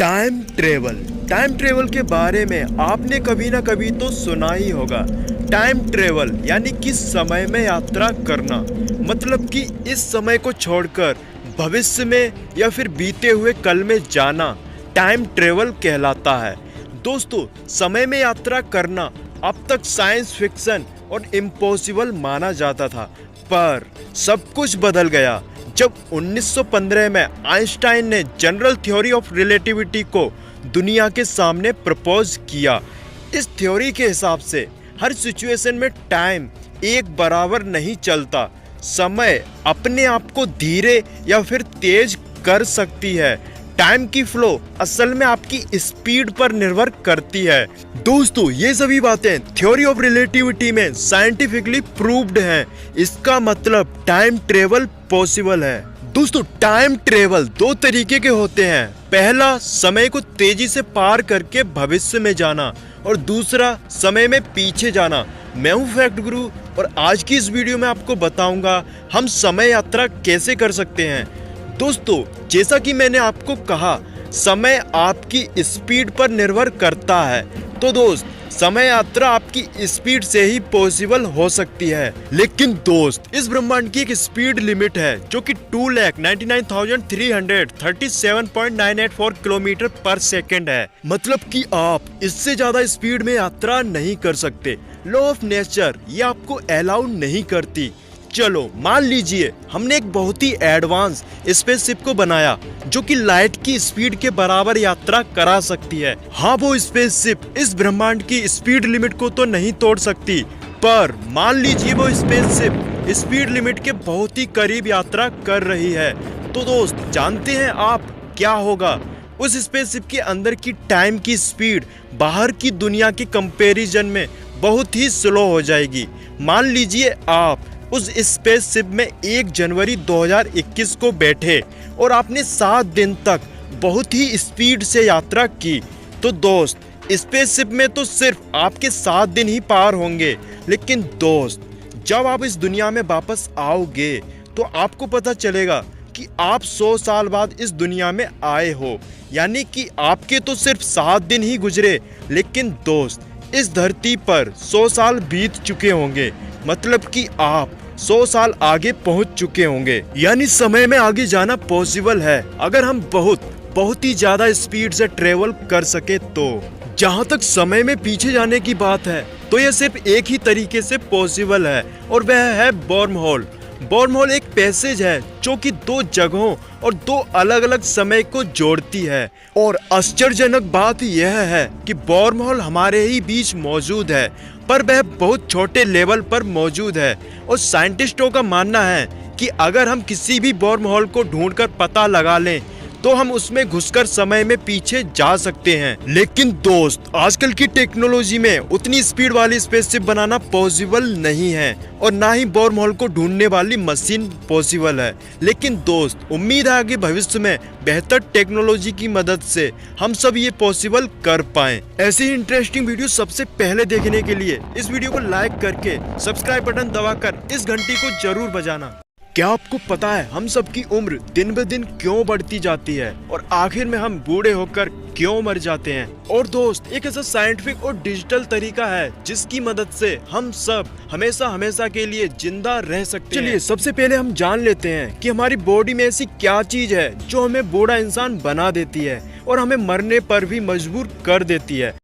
Time travel के बारे में आपने कभी ना कभी तो सुना ही होगा। टाइम ट्रेवल यानी कि समय में यात्रा करना, मतलब कि इस समय को छोड़कर भविष्य में या फिर बीते हुए कल में जाना टाइम ट्रेवल कहलाता है। दोस्तों, समय में यात्रा करना अब तक साइंस फिक्शन और इम्पॉसिबल माना जाता था, पर सब कुछ बदल गया जब 1915 में आइंस्टाइन ने जनरल थ्योरी ऑफ रिलेटिविटी को दुनिया के सामने प्रपोज किया। इस थ्योरी के हिसाब से हर सिचुएशन में टाइम एक बराबर नहीं चलता। समय अपने आप को धीरे या फिर तेज कर सकती है। टाइम की फ्लो असल में आपकी स्पीड पर निर्भर करती है। दोस्तों, ये सभी बातें थ्योरी ऑफ रिलेटिविटी में साइंटिफिकली प्रूव्ड हैं। इसका मतलब टाइम ट्रेवल पॉसिबल है। दोस्तों, टाइम ट्रेवल दो तरीके के होते हैं। पहला, समय को तेजी से पार करके भविष्य में जाना, और दूसरा, समय में पीछे जाना। मैं हूं फैक्ट गुरु, और आज की इस वीडियो में आपको बताऊंगा हम समय यात्रा कैसे कर सकते हैं। दोस्तों, जैसा कि मैंने आपको कहा, समय आपकी स्पीड पर निर्भर करता है। तो दोस्त, समय यात्रा आपकी स्पीड से ही पॉसिबल हो सकती है। लेकिन दोस्त, इस ब्रह्मांड की एक स्पीड लिमिट है जो कि 2,99,337.984 किलोमीटर पर सेकेंड है। मतलब कि आप इससे ज्यादा स्पीड में यात्रा नहीं कर सकते। लॉ ऑफ नेचर ये आपको अलाउ नहीं करती। चलो मान लीजिए हमने एक बहुत ही एडवांस स्पेसशिप को बनाया जो कि लाइट की स्पीड के बराबर यात्रा करा सकती है। हाँ, वो स्पेसशिप इस ब्रह्मांड की स्पीड लिमिट को तो नहीं तोड़ सकती, पर मान लीजिए वो स्पेसशिप स्पीड लिमिट के बहुत ही करीब यात्रा कर रही है। तो दोस्त, जानते हैं आप क्या होगा? उस स्पेसशिप के अंदर की टाइम की स्पीड बाहर की दुनिया के कंपैरिजन में बहुत ही स्लो हो जाएगी। मान लीजिए आप उस स्पेसशिप में 1 जनवरी 2021 को बैठे और आपने 7 दिन तक बहुत ही स्पीड से यात्रा की। तो दोस्त, स्पेसशिप में तो सिर्फ आपके 7 दिन ही पार होंगे। लेकिन दोस्त, जब आप इस दुनिया में वापस आओगे तो आपको पता चलेगा कि आप 100 साल बाद इस दुनिया में आए हो, यानी कि आपके तो सिर्फ 7 दिन ही गुजरे। लेकिन दोस्त, इस धरती पर 100 साल बीत चुके होंगे, मतलब कि आप 100 साल आगे पहुंच चुके होंगे। यानी समय में आगे जाना पॉसिबल है अगर हम बहुत ही ज्यादा स्पीड से ट्रेवल कर सके तो। जहां तक समय में पीछे जाने की बात है तो यह सिर्फ एक ही तरीके से पॉसिबल है, और वह है वर्म होल। वर्म होल एक पैसेज है जो कि 2 जगहों और 2 अलग अलग समय को जोड़ती है। और आश्चर्यजनक बात यह है कि वर्म होल हमारे ही बीच मौजूद है, पर वह बहुत छोटे लेवल पर मौजूद है। और साइंटिस्टों का मानना है कि अगर हम किसी भी वर्म होल को ढूंढकर पता लगा लें तो हम उसमें घुसकर समय में पीछे जा सकते हैं। लेकिन दोस्त, आजकल की टेक्नोलॉजी में उतनी स्पीड वाली स्पेसशिप बनाना पॉसिबल नहीं है, और ना ही वर्म होल को ढूंढने वाली मशीन पॉसिबल है। लेकिन दोस्त, उम्मीद है कि भविष्य में बेहतर टेक्नोलॉजी की मदद से हम सब ये पॉसिबल कर पाएं। ऐसी ही इंटरेस्टिंग वीडियो सबसे पहले देखने के लिए इस वीडियो को लाइक करके सब्सक्राइब बटन दबाकर इस घंटी को जरूर बजाना। क्या आपको पता है हम सबकी उम्र दिन ब दिन क्यों बढ़ती जाती है, और आखिर में हम बूढ़े होकर क्यों मर जाते हैं? और दोस्त, एक ऐसा साइंटिफिक और डिजिटल तरीका है जिसकी मदद से हम सब हमेशा के लिए जिंदा रह सकते हैं। चलिए सबसे पहले हम जान लेते हैं कि हमारी बॉडी में ऐसी क्या चीज है जो हमें बूढ़ा इंसान बना देती है और हमें मरने पर भी मजबूर कर देती है।